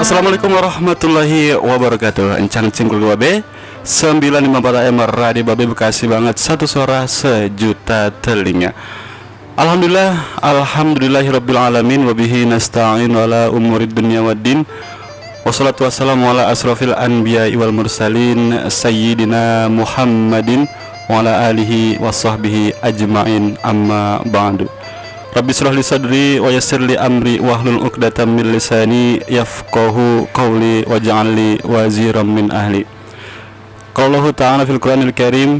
Assalamualaikum warahmatullahi wabarakatuh. Encang cingkul babe 954 AM Radio Babe Bekasi banget. Satu suara sejuta telinga. Alhamdulillahirabbil alamin wa bihi nasta'in ala umurid dunya waddin. Wassalatu wassalamu ala asrofil anbiya'i wal mursalin sayyidina Muhammadin wa ala alihi wa sahbihi ajma'in, amma ba'du. Rabbi shrah li sadri wa yassir li amri wahlul 'uqdatam min lisani yafqahu qawli waj'al li waziran min ahli. Qala ta'ala fil Qur'anil Karim,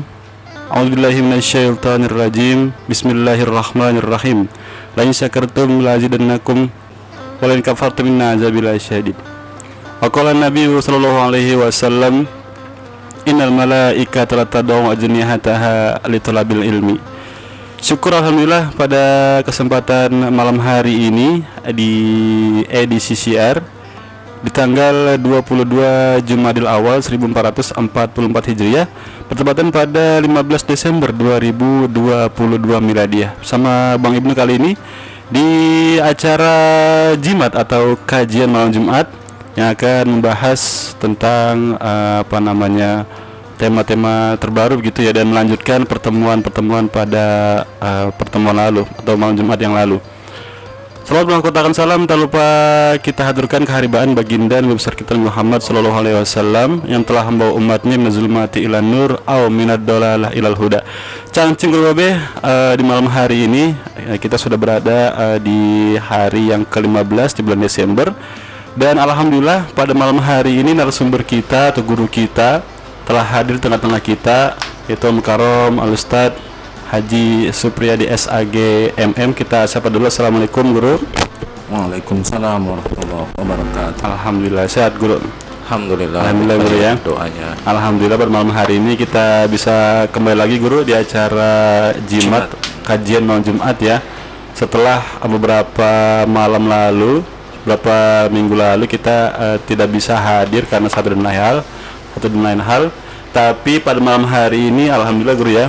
a'udzubillahi minasyaitonir rajim. Bismillahirrahmanirrahim. La in syakartum la azidannakum wa la in kafartum inna azabi lasyadid. Wa qala an-nabiy sallallahu alaihi wasallam, innal malaikata la tad'u ajnihataha li talabil ilmi. Syukur alhamdulillah pada kesempatan malam hari ini di edisi siar di tanggal 22 Jumadil Awal 1444 Hijriah, bertepatan pada 15 Desember 2022 Miladiah. Sama Bang Ibnu kali ini di acara Jimat atau kajian malam Jumat yang akan membahas tentang tema-tema terbaru gitu ya, dan melanjutkan pertemuan-pertemuan pada pertemuan lalu atau malam Jumat yang lalu. Selamat mengkotakan salam, tak lupa kita haturkan keharibaan baginda Nabi besar kita Muhammad sallallahu alaihi wasallam yang telah membawa umatnya min zulmati ilan nur aw minad dalalah ilal huda. Cangcing babe, di malam hari ini kita sudah berada di hari yang ke-15 di bulan Desember, dan alhamdulillah pada malam hari ini narasumber kita atau guru kita telah hadir tengah-tengah kita, yaitu Mukarram Al-Ustaz Haji Supriyadi SAG MM. Kita sapa dulu. Assalamualaikum Guru. Waalaikumsalam warahmatullahi wabarakatuh. Alhamdulillah sehat Guru. Alhamdulillah Guru ya. Doanya. Alhamdulillah pada malam hari ini kita bisa kembali lagi Guru di acara Jimat, kajian malam Jumat ya. Setelah beberapa malam lalu, beberapa minggu lalu kita tidak bisa hadir karena satu dan lain hal, tapi pada malam hari ini alhamdulillah Guru ya,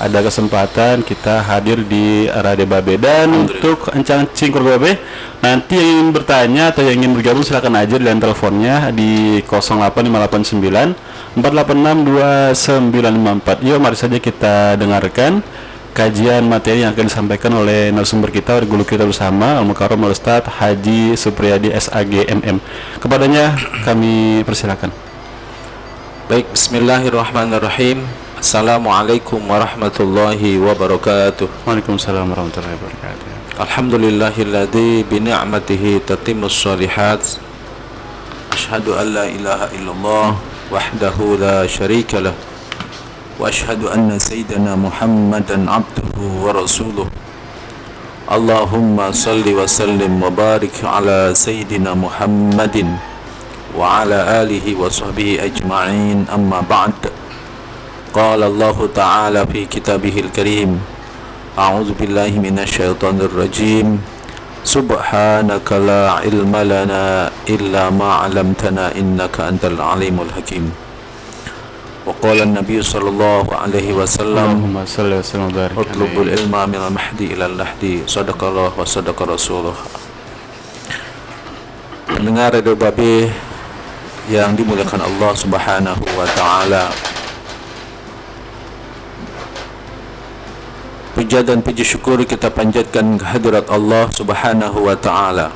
ada kesempatan kita hadir di Radio Babe. Dan untuk encang cingkur Babe, nanti yang ingin bertanya atau yang ingin bergabung silakan aja di line teleponnya di 08589 486 2954. Yuk mari saja kita dengarkan kajian materi yang akan disampaikan oleh narasumber kita, oleh guru kita bersama Al-Mukarram Al-Ustaz Haji Supriyadi SAG MM. Kepadanya kami persilakan. Baik, bismillahirrahmanirrahim. Assalamualaikum warahmatullahi wabarakatuh. Waalaikumsalam warahmatullahi wabarakatuh. Alhamdulillahilladzi bi ni'matihi tatimmus shalihat. Asyhadu an la ilaha illallah wahdahu la syarika lah. Wa asyhadu anna sayyidana Muhammadan abduhu wa rasuluh. Allahumma salli wa sallim wa barik ala sayyidina Muhammadin wa ala alihi wa sahbihi ajma'in, amma ba'd. Qala Allah ta'ala fi kitabihil karim, a'udzu billahi minasyaitonir rajim, subhanaka la ilma lana illa ma 'allamtana innaka antal alimul hakim. Wa qala an-nabiy sallallahu alaihi wasallam, Allahumma shalli wa sallim wa barik utlubul ilma minal mahdi ilal lahdi, sadaqallah wa sadaqa rasulullah. Pendengar Radio Babe yang dimuliakan Allah Subhanahu wa taala, puja dan puji syukur kita panjatkan kehadirat Allah Subhanahu wa taala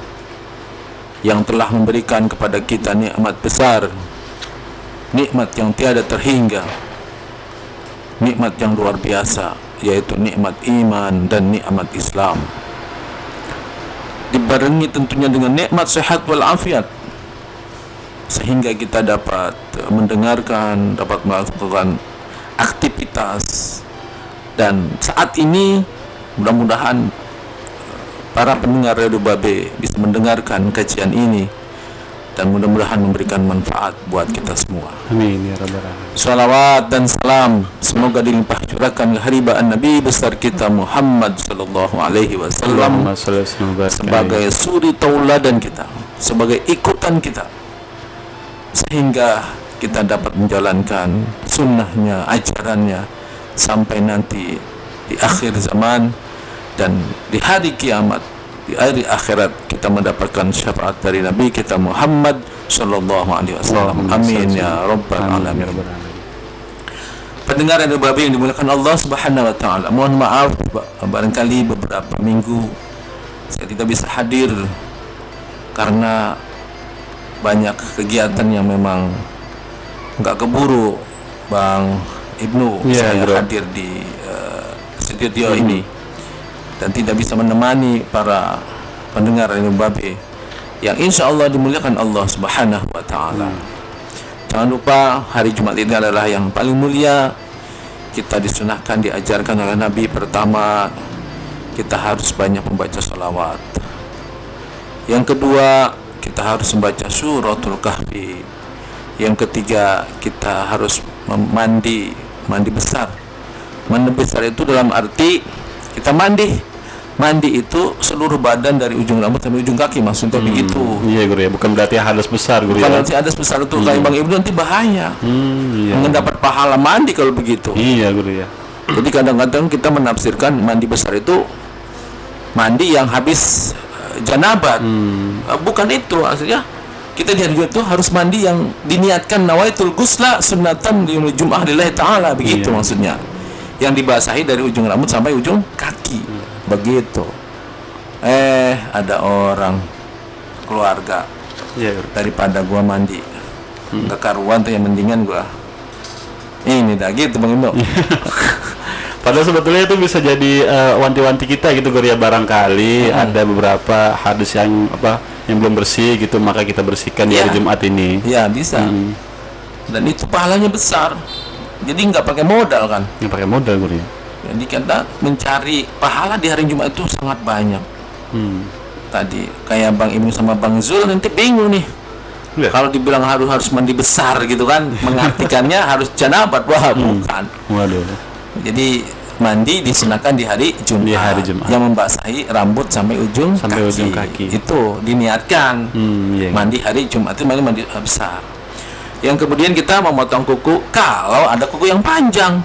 yang telah memberikan kepada kita nikmat besar, nikmat yang tiada terhingga, nikmat yang luar biasa, yaitu nikmat iman dan nikmat Islam, dibarengi tentunya dengan nikmat sehat walafiat, sehingga kita dapat mendengarkan, dapat melakukan aktivitas. Dan saat ini mudah-mudahan para pendengar Radio Babe bisa mendengarkan kajian ini dan mudah-mudahan memberikan manfaat buat kita semua. Amin ya rabbal alamin. Salawat dan salam semoga dilimpah curahkan keharibaan Nabi besar kita Muhammad sallallahu alaihi wasallam sebagai suri tauladan kita, sebagai ikutan kita, sehingga kita dapat menjalankan sunnahnya, ajarannya sampai nanti di akhir zaman dan di hari kiamat di hari akhirat kita mendapatkan syafaat dari Nabi kita Muhammad sallallahu alaihi wasallam. Amin ya rabbal alamin. Pendengar yang berbahagia yang dimuliakan Allah Subhanahu wa taala. Mohon maaf barangkali beberapa minggu saya tidak bisa hadir karena banyak kegiatan yang memang enggak keburu Bang Ibnu. Saya hadir di studio ini dan tidak bisa menemani para pendengar yang berbahagia yang insya Allah dimuliakan Allah Subhanahu wa taala. Jangan lupa hari Jumat ini adalah yang paling mulia. Kita disunahkan, diajarkan oleh Nabi. Pertama, kita harus banyak membaca salawat. Yang kedua, kita harus membaca suratul kahfi. Yang ketiga, kita harus mandi besar. Mandi besar itu dalam arti kita mandi itu seluruh badan dari ujung rambut sampai ujung kaki, maksudnya begitu. Iya guru ya, bukan berarti hadas besar guru. Bukan berarti hadas besar itu kayak Bang Ibnu nanti bahaya. Iya. Mendapat pahala mandi kalau begitu. Iya guru ya. Jadi kadang-kadang kita menafsirkan mandi besar itu mandi yang habis janabat. Bukan itu maksudnya. Kita di hari Jumat itu harus mandi yang diniatkan nawaitul ghusla sunnatan di Jum'ah lillahi ta'ala, begitu maksudnya. Yang dibasahi dari ujung rambut sampai ujung kaki. Begitu. Ada orang keluarga daripada gua mandi kekaruan tuh yang mendingan gua ini dah gitu Bang Ibnu. Padahal sebetulnya itu bisa jadi wanti-wanti kita gitu guru ya, barangkali ada beberapa hadis yang yang belum bersih gitu, maka kita bersihkan di hari Jumat ini. Ya bisa. Dan itu pahalanya besar. Jadi nggak pakai modal kan? Nggak pakai modal guru ya. Jadi kita mencari pahala di hari Jumat itu sangat banyak. Tadi kayak Bang Ibnu sama Bang Zul nanti bingung nih. Kalau dibilang harus mandi besar gitu kan, mengartikannya harus janabat. Wah, bukan. Waduh. Jadi mandi disunahkan di hari Jumat, yang membasahi rambut sampai ujung kaki. Itu diniatkan. Mandi hari Jumat itu mandi besar. Yang kemudian kita memotong kuku kalau ada kuku yang panjang.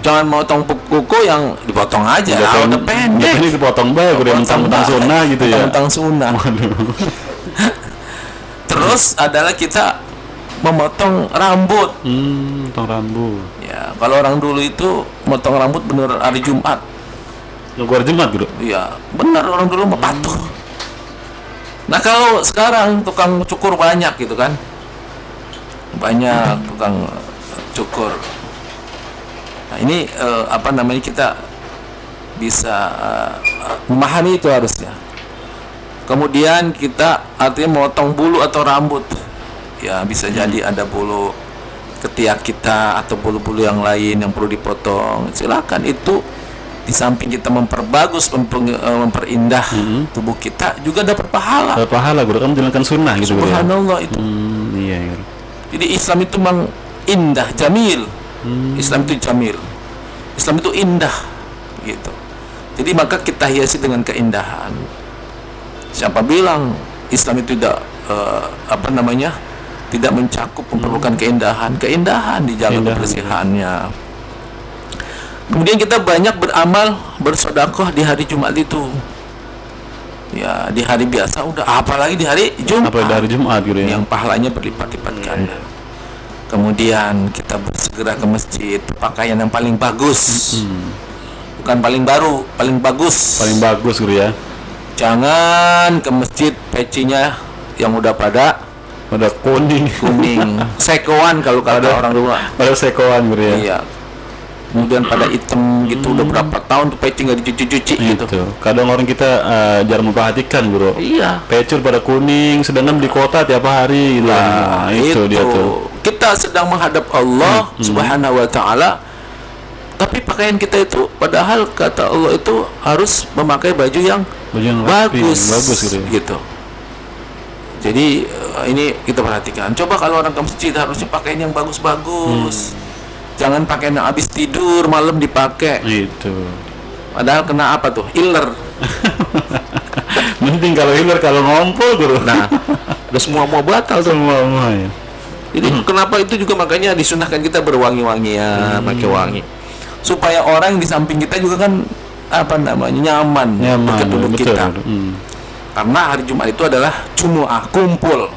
Jangan memotong kuku yang dipotong aja, udah pendek. Ini dipotong bae, udah mentang-mentang sunnah gitu ya. Mentang sunnah. Terus adalah kita memotong rambut. Potong rambut. Ya, kalau orang dulu itu motong rambut bener hari Jumat. Nunggu hari Jumat gitu? Iya, benar orang dulu mah patuh. Nah, kalau sekarang tukang cukur banyak gitu kan. Banyak tukang cukur. Nah, ini kita bisa memahami itu harusnya. Kemudian kita artinya memotong bulu atau rambut. Ya, bisa jadi ada bulu ketiak kita atau bulu-bulu yang lain yang perlu dipotong. Silakan, itu di samping kita memperbagus, memperindah tubuh kita, juga dapat pahala. Dapat pahala, guru kan menjalankan sunnah gitu. Subhanallah itu. Iya. Jadi Islam itu memang indah, jamil. Islam itu jamil. Islam itu indah, gitu. Jadi maka kita hiasi dengan keindahan. Siapa bilang Islam itu tidak tidak mencakup memerlukan keindahan dijaga kebersihannya. Kemudian kita banyak beramal, bersedekah di hari Jumat itu. Ya, di hari biasa udah, apalagi di hari Jumat. Apalagi di hari Jumat gitu ya. Yang pahalanya berlipat-lipat ganda. Kemudian kita bersegera ke masjid, pakaian yang paling bagus. Bukan paling baru, paling bagus. Paling bagus guru ya. Jangan ke masjid pecinya yang udah pada kuning. Sekoan kalau kata orang dulu. Pada sekoan guru ya. Iya. Kemudian pada hitam gitu, udah berapa tahun tuh peci nggak dicuci-cuci gitu. Kadang orang kita jarang memperhatikan bro. Iya. Pecur pada kuning, sedangkan di kota tiap hari. Nah, itu dia tuh. Kita sedang menghadap Allah Subhanahu wa taala, tapi pakaian kita itu padahal kata Allah itu harus memakai baju yang bagus gitu. Jadi ini kita perhatikan. Coba kalau orang ke masjid harusnya pakaian yang bagus-bagus. Jangan pakai yang habis tidur malam dipakai. Gitu. Padahal kena apa tuh? Iler. Mending kalau iler, kalau ngompol guru. Nah, udah semua mau batal tuh. Semua ya. Jadi kenapa itu juga makanya disunahkan kita berwangi-wangian, pakai wangi. Supaya orang di samping kita juga kan nyaman dekat dulu betul. kita. Karena hari Jumat itu adalah Jumu'ah, kumpul.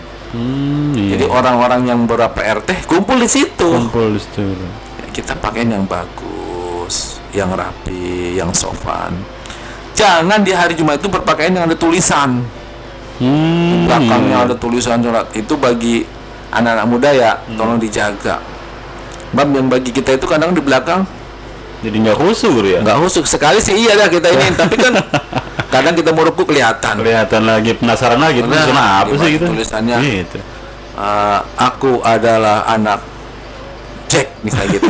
Iya. Jadi orang-orang yang berapa RT kumpul di situ. Kumpul di situ. Ya, kita pakaian yang bagus, yang rapi, yang sopan. Jangan di hari Jumat itu berpakaian yang ada tulisan. Di belakangnya ada tulisan surat. Itu bagi anak-anak muda ya, tolong dijaga. Bab yang bagi kita itu kadang di belakang Jadi nggak khusyuk ya? nggak khusyuk. Sekali sih iya dah kita ini, tapi kan kadang kita mau ruku kelihatan. Kelihatan lagi, penasaran lagi. Benar, Tulisan apa di sih bawah gitu? tulisannya. Gitu. Aku adalah anak Jack misalnya gitu.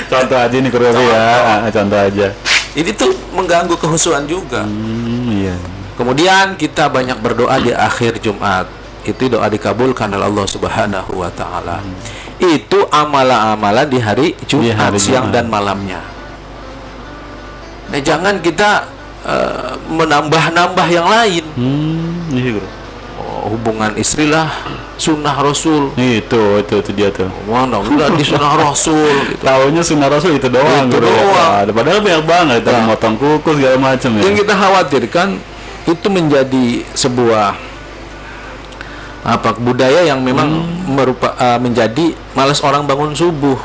Contoh aja nih Kuro ya. Contoh aja. Ini tuh mengganggu kehusuan juga. Iya. Kemudian kita banyak berdoa di akhir Jumat. Itu doa dikabulkan oleh Allah Subhanahu wa taala. Itu amalan-amalan di hari Jumat, siang dan malamnya. Nah, jangan kita menambah-nambah yang lain. Iya, Bro. Hubungan istri lah, sunnah Rasul. Itu dia tuh. Mana udah di sunnah Rasul gitu. Taunya sunnah Rasul itu doang, Itu Bro. doang. Ada padahal banyak banget, ada motong kuku segala macam ya. Yang kita khawatirkan itu menjadi sebuah budaya yang memang menjadi malas orang bangun subuh.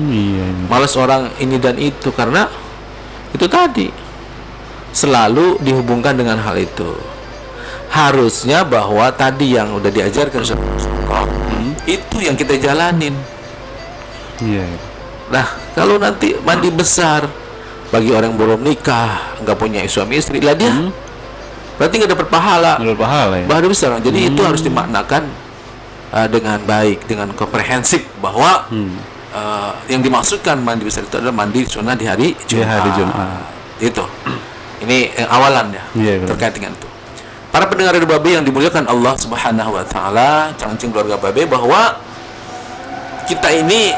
Iya. Malas orang ini dan itu, karena itu tadi selalu dihubungkan dengan hal itu. Harusnya bahwa tadi yang udah diajarkan itu yang kita jalanin. Iya. Nah, kalau nanti mandi besar bagi orang yang belum nikah, nggak punya suami istri, lah dia berarti nggak dapat pahala. Menurut pahala ya. Pahala besar. Jadi itu harus dimaknakan dengan baik, dengan komprehensif, bahwa yang dimaksudkan mandi besar itu adalah mandi sunnah di hari Jumat. Di hari Jumat. Itu. Ini awalan ya, Iya, terkait dengan itu. Para pendengar Radio Babe yang dimuliakan Allah Subhanahu wa taala, cangcing keluarga Babe, bahwa kita ini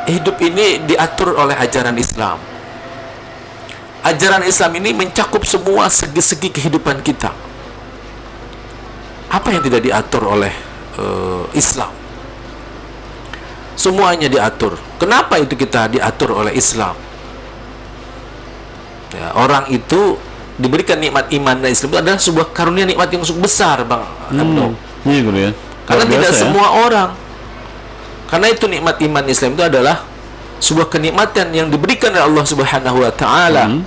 hidup ini diatur oleh ajaran Islam. Ajaran Islam ini mencakup semua segi-segi kehidupan kita. Apa yang tidak diatur oleh Islam? Semuanya diatur. Kenapa itu kita diatur oleh Islam? Ya, orang itu diberikan nikmat iman dan Islam itu adalah sebuah karunia nikmat yang cukup besar, Bang Abdo. Iya, Bro ya. Karena Luar tidak biasa, semua orang. Karena itu nikmat iman Islam itu adalah sebuah kenikmatan yang diberikan oleh Allah Subhanahu wa taala.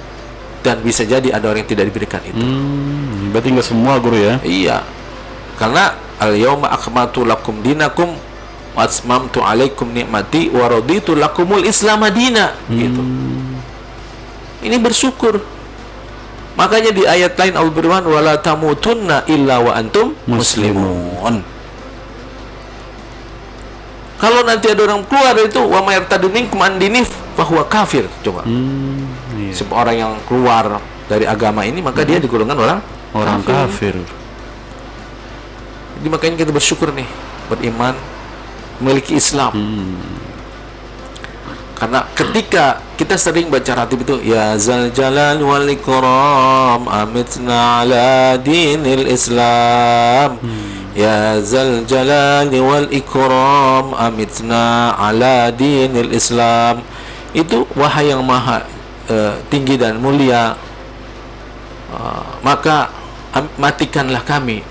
Dan bisa jadi ada orang yang tidak diberikan itu. Berarti nggak semua, Guru ya. Iya. Karena al-yauma akmaltu lakum dinakum wa atmamtu alaikum nikmati wa raditu lakumul Islam madina. Gitu. Ini bersyukur. Makanya di ayat lain Allah berfirman wala tamutunna illa wa antum muslimun. Kalau nanti ada orang keluar itu wa may yartadu minkum an dinif fa huwa kafir. Coba. Iya. Seorang orang yang keluar dari agama ini, maka dia digolongkan orang kafir. Jadi makanya kita bersyukur nih, beriman, memiliki Islam. Karena ketika kita sering baca ratib itu, ya zal jalal wal ikram amitna ala dinil Islam. Ya zal jalal wal ikram amitna ala dinil Islam. Itu wahai yang maha tinggi dan mulia, maka matikanlah kami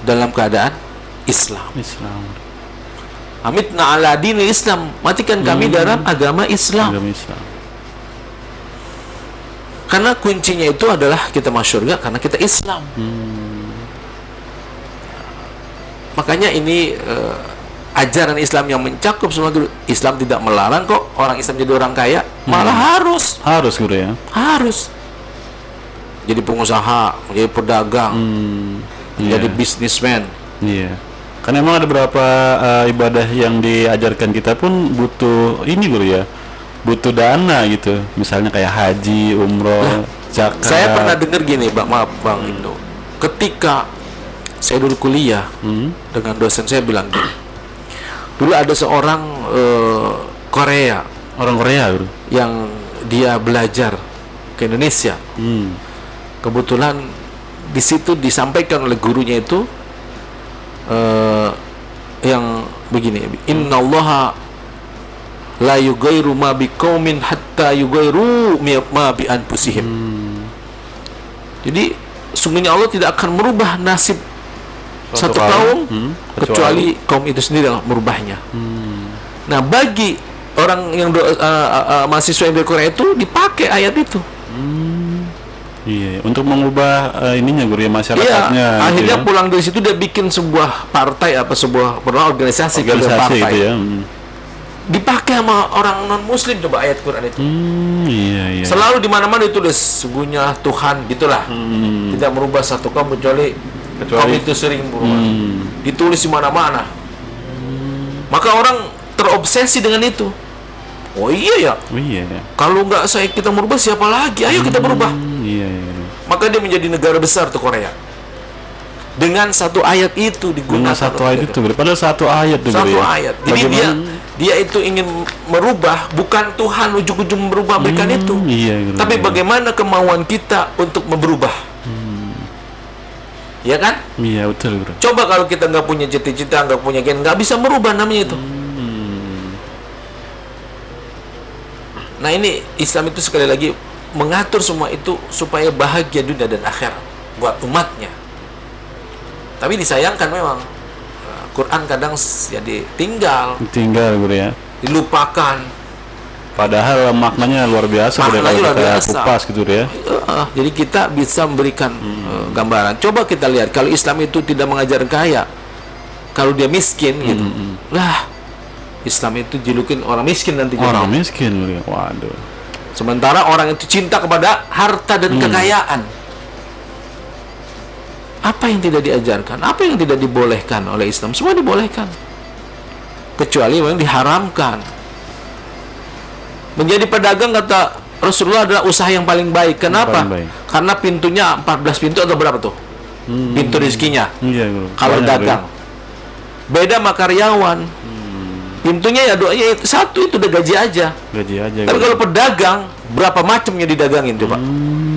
dalam keadaan Islam. Amitna ala dinil Islam, matikan kami dalam agama Islam. Karena kuncinya itu adalah kita masuk surga karena kita Islam. Makanya ini ajaran Islam yang mencakup semua. Islam tidak melarang kok orang Islam jadi orang kaya, malah harus Guru ya. harus jadi pengusaha, menjadi pedagang, menjadi bisnismen. Iya. Karena emang ada beberapa ibadah yang diajarkan kita pun butuh ini, Guru ya. Butuh dana gitu. Misalnya kayak haji, umroh, zakat. Saya pernah dengar gini, Bang Indo. Ketika saya dulu kuliah dengan dosen saya bilang gini. Dulu ada seorang Korea, orang Korea, Guru, yang dia belajar ke Indonesia. Kebetulan di situ disampaikan oleh gurunya itu yang begini, innallaha La yughayyiru ma biqaumin hatta yughayyiru ma bi anfusihim. Jadi sungguhnya Allah tidak akan merubah nasib satu kaum kecuali kaum itu sendiri yang merubahnya. Nah, bagi orang yang mahasiswa yang dari Korea itu dipakai ayat itu. Iya, untuk mengubah ininya guru ya, masyarakatnya. Iya, akhirnya ya. pulang dari situ dia bikin sebuah partai sebuah organisasi Organisasi partai. itu ya. Dipakai sama orang non muslim, coba ayat Quran itu. Iya. Selalu di mana-mana ditulis sungguhnya Tuhan gitulah. Tidak merubah satu kaum kecuali kaum itu sering berubah. Ditulis di mana-mana. Maka orang terobsesi dengan itu. Oh iya ya. Kalau nggak kita merubah siapa lagi? Ayo kita berubah. Iya. Maka dia menjadi negara besar tuh Korea. Dengan satu ayat itu digunakan. Dengan satu ayat itu, padahal satu ayat tuh. Satu ayat. Jadi dia itu ingin merubah, bukan Tuhan ujung-ujung merubah berikan itu. Iya, tapi bagaimana kemauan kita untuk berubah. Ya kan? Iya, betul, bro. Coba kalau kita nggak punya cita-cita, nggak punya gen, nggak bisa merubah namanya itu. Nah, ini Islam itu sekali lagi mengatur semua itu supaya bahagia dunia dan akhirat buat umatnya. Tapi disayangkan memang Quran kadang jadi tinggal guru ya, dilupakan. Padahal maknanya luar biasa. Maknanya luar biasa. Kupas gitu ya. Jadi kita bisa memberikan gambaran. Coba kita lihat kalau Islam itu tidak mengajar kaya, kalau dia miskin gitu, lah Islam itu julukin orang miskin nanti. Orang miskin, guru ya. Waduh. Sementara orang itu cinta kepada harta dan kekayaan. Apa yang tidak diajarkan? Apa yang tidak dibolehkan oleh Islam? Semua dibolehkan. Kecuali yang diharamkan. Menjadi pedagang kata Rasulullah adalah usaha yang paling baik. Kenapa? Karena pintunya 14 pintu atau berapa tuh? Pintu rezekinya. Iya, kalau dagang. Beda sama karyawan. Pintunya ya doanya satu, itu udah gaji aja. Tapi kalau pedagang, berapa macamnya didagangin coba?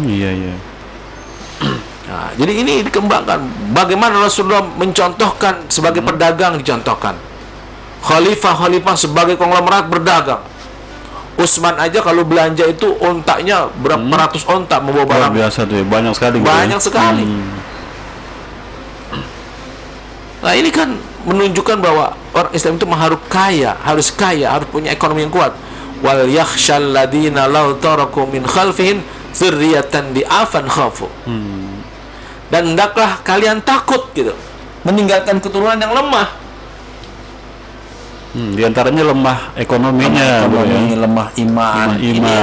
Iya. Nah, jadi ini dikembangkan. Bagaimana Rasulullah mencontohkan sebagai pedagang, dicontohkan. Khalifah sebagai konglomerat berdagang. Utsman aja kalau belanja itu ontaknya berapa ratus ontak membawa barang. Luar biasa tuh, banyak sekali. Banyak sekali. Nah, ini kan menunjukkan bahwa orang Islam itu harus kaya, harus punya ekonomi yang kuat. Wal yakhshal ladina law taraku min khalfihim dzurriyyatan di'afan khafu. Dan hendaklah kalian takut gitu, meninggalkan keturunan yang lemah. Di antaranya lemah ekonominya, lemah iman.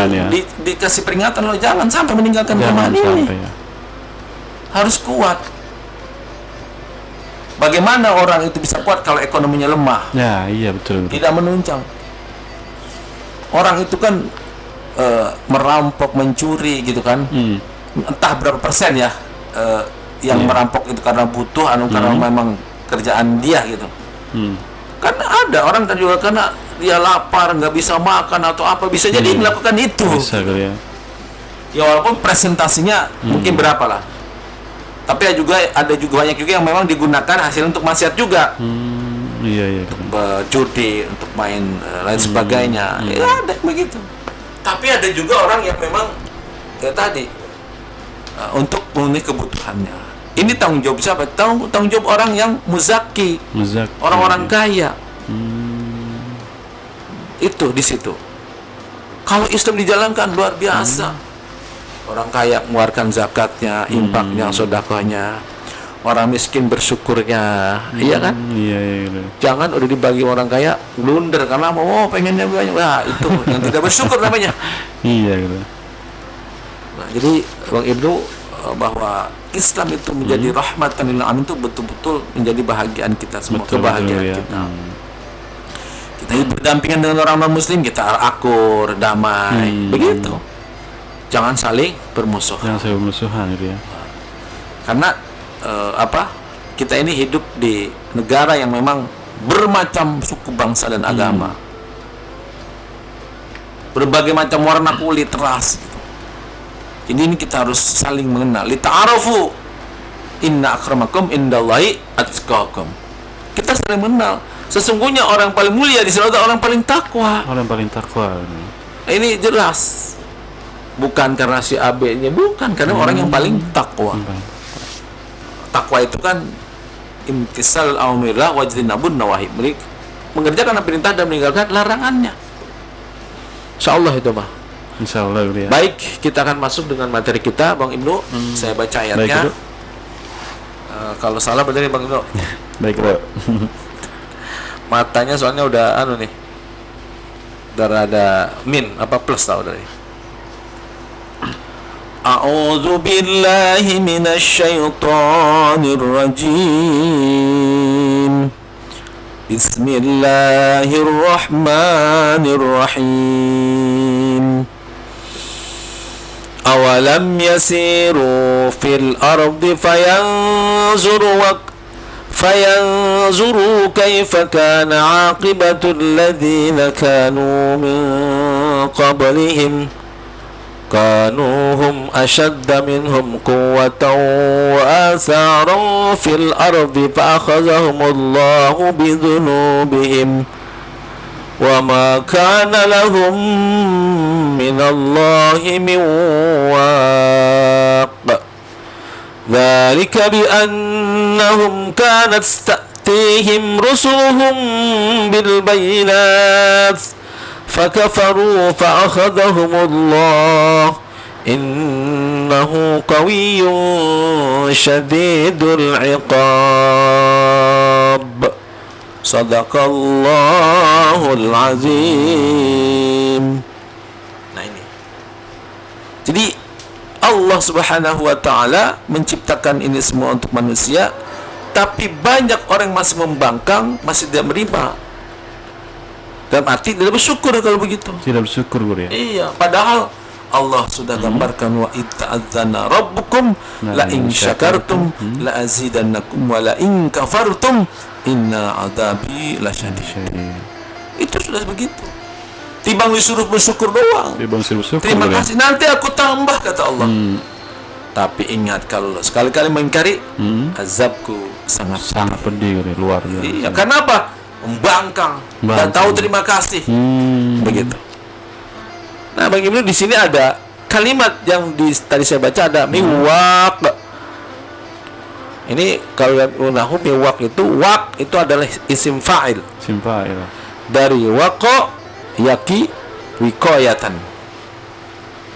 Ya. Dikasih peringatan loh, jangan sampai meninggalkan kelemahan ini. Ya. Harus kuat. Bagaimana orang itu bisa kuat kalau ekonominya lemah? Ya, iya betul. Tidak menunjang. Orang itu kan merampok, mencuri gitu kan. Entah berapa persen ya yang merampok itu karena butuh, karena memang kerjaan dia gitu. Karena ada orang kan juga karena dia lapar, nggak bisa makan atau apa, bisa jadi melakukan itu. Bisa kali ya. Ya walaupun presentasinya mungkin berapa lah. Tapi ada juga banyak juga yang memang digunakan hasil untuk maksiat juga. Iya. Judi, untuk main lain sebagainya. Ya ada begitu. Tapi ada juga orang yang memang ya tadi untuk memenuhi kebutuhannya. Ini tanggung jawab siapa? Tanggung jawab orang yang muzaki. Orang-orang kaya. Itu di situ. Kalau Islam dijalankan luar biasa. Orang kaya mengeluarkan zakatnya, infaknya, sedekahnya. Orang miskin bersyukurnya, iya kan? Iya. Jangan udah dibagi orang kaya blunder karena pengennya banyak. Nah, itu yang tidak bersyukur namanya. Iya. Nah, jadi Bang Ibnu, bahwa Islam itu menjadi rahmatan lil alamin itu betul-betul menjadi bahagian kita semua, kebahagiaan kita. Kita hidup berdampingan dengan orang non muslim, kita akur, damai, begitu. Jangan saling bermusuhan. Ya. Karena kita ini hidup di negara yang memang bermacam suku, bangsa dan agama. Berbagai macam warna kulit, ras. Ini kita harus saling mengenal. Lita'arufu inna akramakum indallahi atqakum. Kita saling mengenal. Sesungguhnya orang paling mulia di surga orang paling takwa. Orang paling takwa. Ini jelas. Bukan karena si AB-nya, bukan karena orang yang paling takwa. Takwa itu kan imtisal aumirah wajtinabun nawahi, mengerjakan perintah dan meninggalkan larangannya. Insyaallah itu mah. Insyaallah ya. Baik, kita akan masuk dengan materi kita, Bang Ibnu. Saya baca ayatnya. Baik, kalau salah berarti Bang Ibnu. Baik, Bro. Matanya soalnya udah anu nih. Udah ada min apa plus tau dari. A'udzu billahi minasy syaithanir rajim. Bismillahirrahmanirrahim. Awalam yasiru fil ardi فينظروا كيف كان عاقبة الذين كانوا من قبلهم كانوا هم أشد منهم قوة وآثارا في الأرض فأخذهم الله بذنوبهم وما كان لهم من الله من واق ذلك بأنهم كانت تأتيهم رسلهم بالبينات فكفروا فأخذهم الله إنه قوي شديد العقاب صدق الله العظيم. Nah ini. Jadi Allah Subhanahu wa taala menciptakan ini semua untuk manusia, tapi banyak orang masih membangkang, masih tidak menerima. Dalam arti tidak bersyukur kalau begitu. Tidak bersyukur, Guru ya. Iya, padahal Allah sudah gambarkan wa itta'adzana rabbukum la in syakartum la azidannakum wa la in kafartum inna adzabi lasyadid. Itu sudah begitu. Timbang disuruh bersyukur doang. Terima kasih, nanti aku tambah kata Allah. Tapi ingat kalau sekali-kali mengingkari, azabku sangat pedih, luar biasa. Iya, karena apa? Membangkang dan tahu terima kasih. Begitu. Nah, bagaimana di sini ada kalimat yang tadi saya baca ada miwaq. Ini kalau nahu miwaq itu adalah isim fa'il. Isim fa'il. Dari waqa yaki wikoyatan.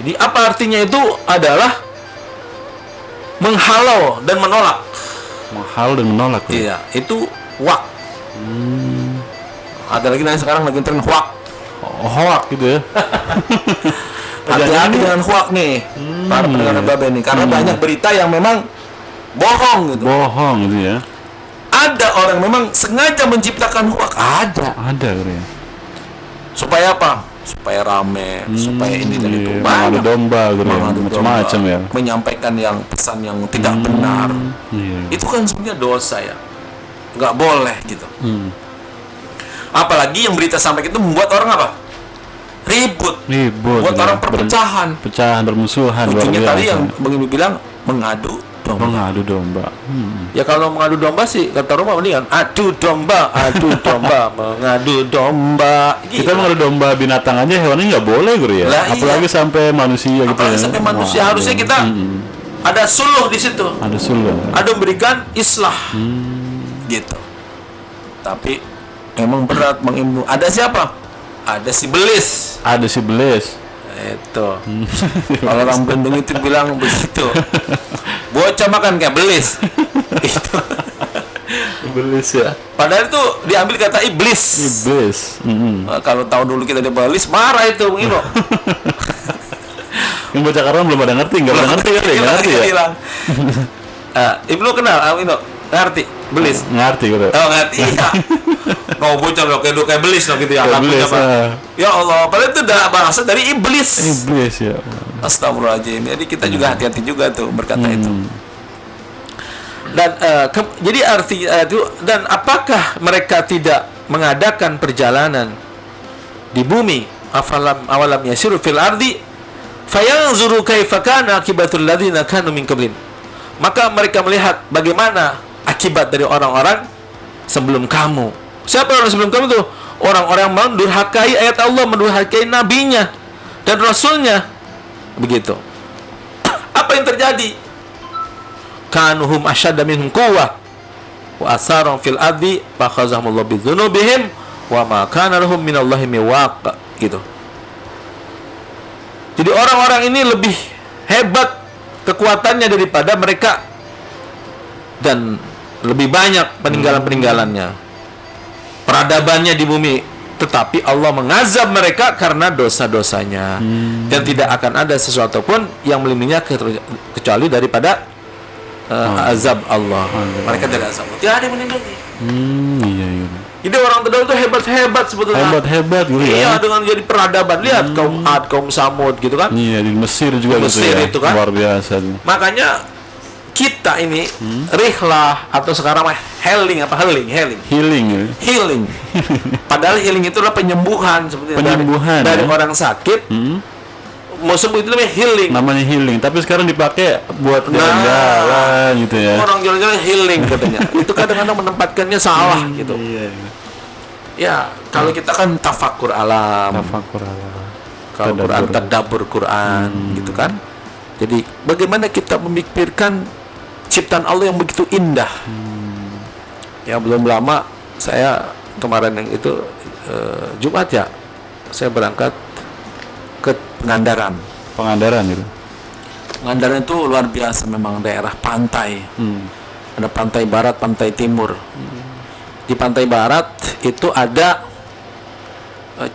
Jadi apa artinya itu adalah menghalau dan menolak. Menghalau dan menolak. Iya, itu wak. Ada lagi yang sekarang lagi tren wak. Hoak gitu ya. Hati-hati dengan hoak nih, para pendengar Babe nih, karena banyak berita yang memang bohong gitu. Bohong gitu ya. Ada orang memang sengaja menciptakan hoak, ada gitu ya. Supaya apa? Supaya rame, supaya ini dan itu. Mengadu domba gitu ya, macam-macam ya. Menyampaikan yang pesan yang tidak benar. Itu kan sebenarnya dosa ya. Nggak boleh gitu. Apalagi yang berita sampai itu membuat orang apa? Ribut. Buat orang perpecahan. Bermusuhan. Ujungnya tadi yang begini bilang mengadu domba. Ya kalau mengadu domba sih kata rumah mendingan adu domba, mengadu domba. Kita mengadu domba binatang aja, hewannya nggak boleh, Guru ya. Lah, apalagi sampai manusia gitu. Apalagi sampai manusia, harusnya kita ada suluh di situ. Ada suluh. Ada memberikan islah. Gitu. Tapi emang berat Bang Ibnu. Ada siapa? Ada si belis. Itu. Kalau orang Bandung itu bilang begitu. Bocah makan kayak belis. Itu. Belis ya. Padahal itu diambil kata iblis. Kalau tahu dulu kita ada belis, marah itu Bang Ibnu. Yang bocah karena belum pada ngerti, nggak ngerti ya. Ibnu kenal Ibnu? Ngerti? Belis? Ngerti gitu. Oh, ngerti. Iya. Kau bocah lo kayak belis lo gitu ya. Belis. Ya Allah, padahal itu udah bahasa dari iblis. Iblis ya. Astagfirullahaladzim. Jadi kita juga hati-hati juga tuh berkata itu. Dan jadi arti itu, dan apakah mereka tidak mengadakan perjalanan di bumi? Awalam yasiru fil ardi fayanzuru kaifa kana akibatul ladzina kanu min qablihim. Maka mereka melihat bagaimana akibat dari orang-orang sebelum kamu. Siapa orang sebelum kamu tuh? Orang-orang mendurhakai ayat Allah, mendurhakai nabinya dan rasulnya. Begitu. Apa yang terjadi? Kanuhum asyadda minhum quwwah wa asarum fil ardi fa khazahumullahu bi dzunubihim wa ma kana lahum minallahi miwaq. Gitu. Jadi orang-orang ini lebih hebat kekuatannya daripada mereka dan lebih banyak peninggalan-peninggalannya, peradabannya di bumi. Tetapi Allah mengazab mereka karena dosa-dosanya. Dan tidak akan ada sesuatu pun yang melindunginya kecuali daripada azab Allah. Mereka tidak azab, tidak ada yang melindungi. Iya, iya. Jadi orang terdahulu itu hebat-hebat sebetulnya. Hebat gitu ya. Iya, dengan jadi peradaban. Lihat kaum Ad, kaum Samud gitu kan. Iya, di Mesir juga Di gitu Mesir ya. itu kan. Luar biasa tuh. Makanya kita ini rihlah atau sekarang mah healing. Healing ya. Healing. Padahal healing itu adalah penyembuhan sebetulnya Penyembuhan, dari ya. orang sakit. Mau sembuh itu namanya healing. Namanya healing, tapi sekarang dipakai buat jalan-jalan gitu ya. Orang jalan-jalan healing katanya. Itu kadang-kadang menempatkannya salah gitu. Iya. Ya, kalau kita kan tafakur alam. Tafakur Allah. Kalau Quran tadabbur Quran gitu kan. Jadi bagaimana kita memikirkan ciptaan Allah yang begitu indah. Ya belum lama saya kemarin yang itu Jumat ya, saya berangkat ke Pangandaran. Pangandaran gitu. Pangandaran itu luar biasa, memang daerah pantai. Ada pantai barat, pantai timur. Di pantai barat itu ada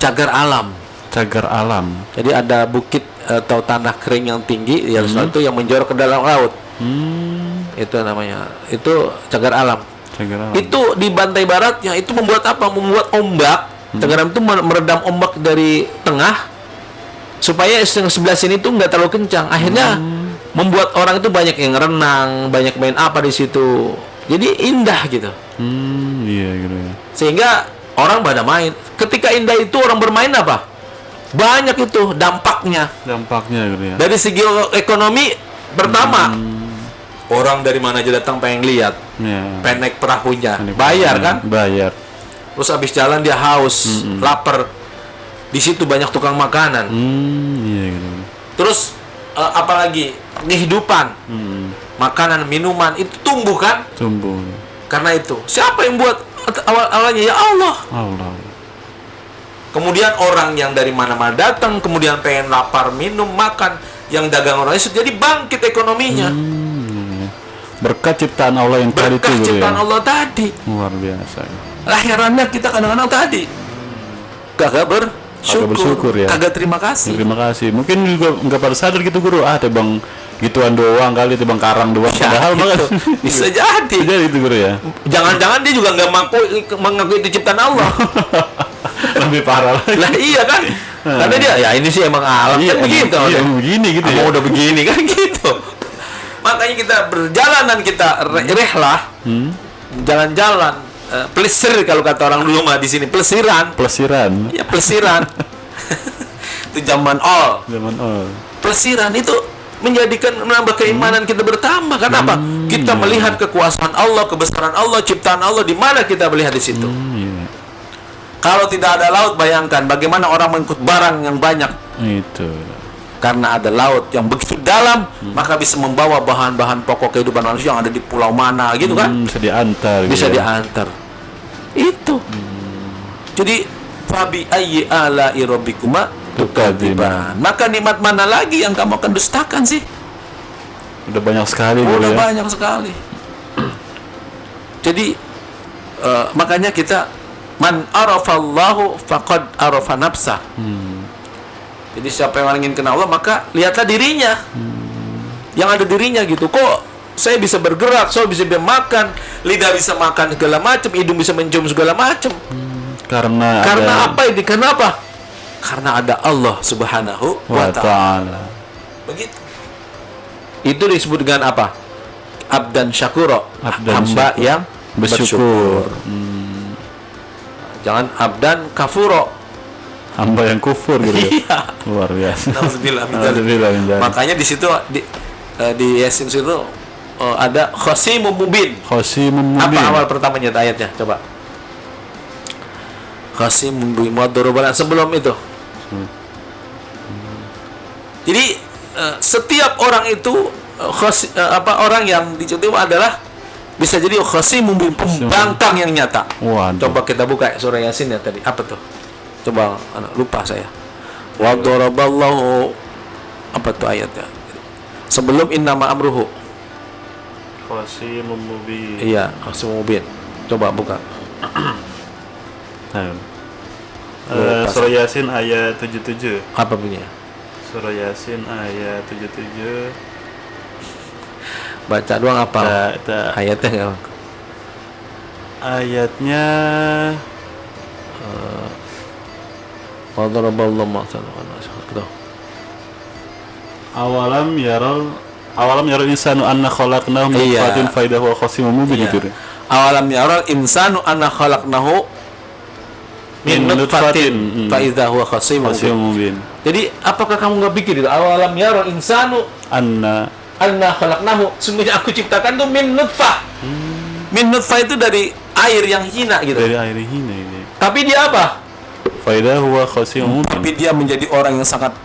cagar alam. Cagar alam. Jadi ada bukit atau tanah kering yang tinggi ya, itu yang menjorok ke dalam laut. Itu namanya, itu cagar alam. Cagar alam. Itu di pantai baratnya itu membuat apa? Membuat ombak. Cagar alam itu meredam ombak dari tengah supaya yang sebelah sini tuh nggak terlalu kencang. Akhirnya membuat orang itu banyak yang renang, banyak main apa di situ. Jadi indah gitu. Iya gitu ya. Sehingga orang pada main. Ketika indah itu orang bermain apa? Banyak itu dampaknya. Dampaknya gitu ya. Dari segi ekonomi pertama, orang dari mana aja datang pengen lihat. Ya. Pengen naik perahunya. Ini Bayar kan? Bayar. Terus habis jalan dia haus, lapar. Di situ banyak tukang makanan. Iya gitu. Terus apalagi kehidupan, makanan, minuman itu tumbuh kan? Tumbuh. Karena itu. Siapa yang buat awalnya? Ya Allah. Allah. Kemudian orang yang dari mana-mana datang, kemudian pengen lapar, minum, makan, yang dagang orang itu jadi bangkit ekonominya. Berkat ciptaan Allah yang tadi itu Berkah gitu ciptaan ya. Allah tadi. Luar biasa. Lahirannya kita kadang-kadang tadi kagak bersyukur, ya. kagak terima kasih. Terima kasih. Mungkin juga nggak pada sadar gitu guru. Tebang gituan doang kali, tebang karang doang. Ya, Padahal gitu. banget. Bisa jadi. Jadi itu guru ya. Jangan-jangan dia juga nggak mengaku itu ciptaan Allah. Lebih parah lagi. Lah iya kan? Karena dia ya ini sih emang alam kan begitu. Iya, begini gitu ya. Emang udah begini kan gitu. Makanya kita berjalanan, kita rehlah, jalan-jalan, plesir kalau kata orang dulu mah di sini, plesiran. Pelesiran. Ya plesiran. Itu zaman all. Zaman all. Plesiran itu menjadikan menambah keimanan kita bertambah. Kenapa? Kita melihat kekuasaan Allah, kebesaran Allah, ciptaan Allah, di mana kita melihat di situ. Iya. Kalau tidak ada laut, bayangkan bagaimana orang mengikut barang yang banyak. Itu. Karena ada laut yang begitu dalam, maka bisa membawa bahan-bahan pokok kehidupan manusia yang ada di pulau mana gitu kan. Bisa diantar. Bisa gitu ya. diantar. Itu. Jadi fabi ayyi ala'i rabbikuma tukadziban. Maka nikmat mana lagi yang kamu akan dustakan sih? Udah banyak sekali gitu Udah ya. banyak sekali. Jadi makanya kita man arafallahu faqad arafa nafsah. Jadi siapa yang ingin kenal Allah, maka lihatlah dirinya. Yang ada dirinya gitu. Kok saya bisa bergerak, saya bisa makan, lidah bisa makan segala macam, hidung bisa mencium segala macam. Karena Apa ini? Karena apa? Karena ada Allah Subhanahu wa ta'ala. Begitu. Itu disebut dengan apa? Abdan syakuro. Hamba yang bersyukur. Jangan abdan kafuro. Hamba yang kufur gitu. Iya. Luar biasa. Nauzubillah min Nauzubillah min dzalik. Makanya di situ di Yasin situ ada khasimun mubin. Khasimun Apa mubin. awal pertamanya ayatnya? Coba. khasimun mubin wa darabana sebelum itu. Jadi setiap orang itu orang yang dicontoh adalah bisa jadi khasimun mubin, pembangkang yang nyata. Waduh. Coba kita buka surah Yasin ya tadi. Apa tuh? Coba lupa saya. Wa daraballahu apa tuh ayatnya? Sebelum innama amruhu. Khasimun mubin. Iya, khasimun mubin. Coba buka. Surah Yasin ayat 77. Apa bunyinya? Surah Yasin ayat 77. Baca doang apa? Ayatnya enggak? Ayatnya Wa daraballahu masalan. awalam yaral insanu anna khalaqnahu min nutfatin fa idza huwa khasimun mubin itu. Awalam yaral insanu anna khalaqnahu min nutfatin fa idza huwa khasimun mubin. Jadi apakah kamu enggak pikir itu? Awalam yaral insanu Anna khalaqnahu, sungguhnya aku ciptakan tuh min nutfah. Min nutfah itu dari air yang hina gitu. Dari air hina ini. Tapi dia apa? Fa idza huwa khasimun mubin. Tapi dia menjadi orang yang sangat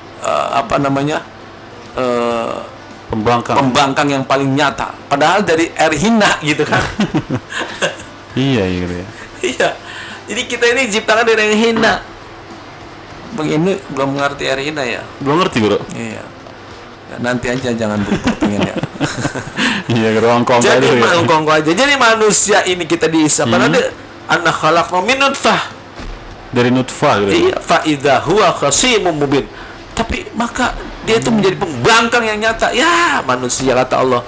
pembangkang yang paling nyata. Padahal dari air hina gitu kan. Iya gitu ya. Iya. Jadi kita ini diciptakan dari air hina. Begini belum mengerti air hina ya. Belum ngerti, Bro. Iya. Ya, nanti aja jangan pengen ya. Iya, rongkong aja. Jadi rongkong aja. Jadi manusia ini kita diisap karena anna khalaqna min nutfah. Dari nutfah gitu. Iya, fa idza huwa khasimun mubin. Tapi maka dia itu menjadi pembangkang yang nyata. Ya, manusia kata Allah.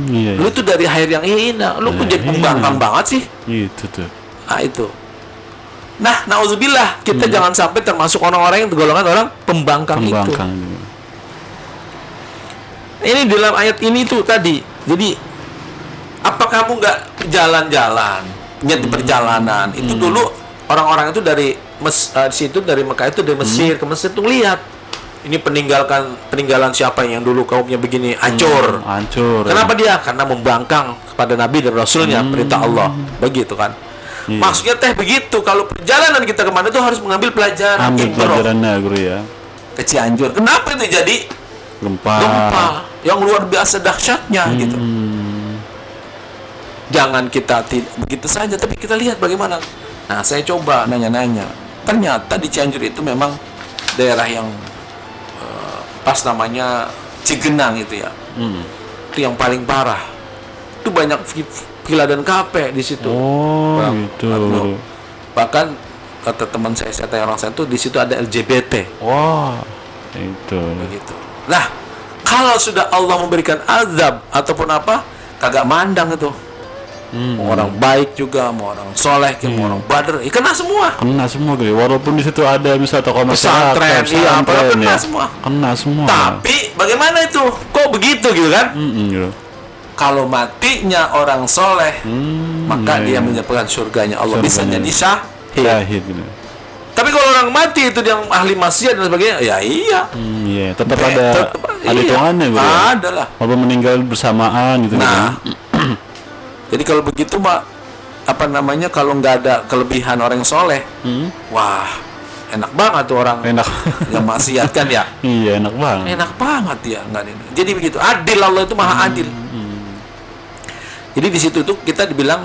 Iya. Lu itu dari air yang hina, lu kok jadi pembangkang banget sih? Itu tuh. Nah, itu. Nah, nauzubillah, kita jangan sampai termasuk orang-orang yang golongan orang pembangkang itu. Gitu. Ini dalam ayat ini tuh tadi. Jadi apa kamu nggak jalan-jalan, lihat di perjalanan? Itu dulu orang-orang itu dari situ dari Mekah itu dari Mesir ke Mesir tuh lihat. Ini peninggalan siapa yang dulu kaumnya begini hancur. Hancur. Kenapa dia? Karena membangkang kepada Nabi dan Rasulnya, perintah Allah. Begitu kan? Iya. Maksudnya begitu. Kalau perjalanan kita kemana itu harus mengambil pelajaran. Ambil pelajarannya, Guru ya. Ke Cianjur. Kenapa itu jadi gempa yang luar biasa dahsyatnya gitu. Jangan kita begitu saja, tapi kita lihat bagaimana. Nah, saya coba nanya-nanya. Ternyata di Cianjur itu memang daerah yang pas namanya Cigenang itu ya. Itu yang paling parah. Itu banyak villa dan kafe di situ. Oh, gitu. Bahkan kata teman saya tanya orang saya tuh di situ ada LGBT. Wah, itu. Begitu. Nah, kalau sudah Allah memberikan azab ataupun apa, kagak mandang itu. Mau orang baik juga, mau orang soleh, mau orang badar, kena semua. Kena semua, gitu. Walaupun di situ ada misal tokoh masyarakat, kena semua. Kena semua. Tapi bagaimana itu? Kok begitu gitu kan? Gitu. Kalau matinya orang soleh, maka dia mendapatkan surganya Allah. Bisa jadi syahid. Gitu. Tapi kalau orang mati itu yang ahli maksiat dan sebagainya, ya iya. Iya, tetap ada hitungannya gitu. Ada lah. Walaupun meninggal bersamaan gitu. Nah, jadi kalau begitu kalau nggak ada kelebihan orang yang soleh, wah enak banget tuh orang yang maksiat kan ya. Iya, enak banget. Enak banget ya, nggak ada. Jadi begitu, adil, Allah itu maha adil. Jadi di situ tuh kita dibilang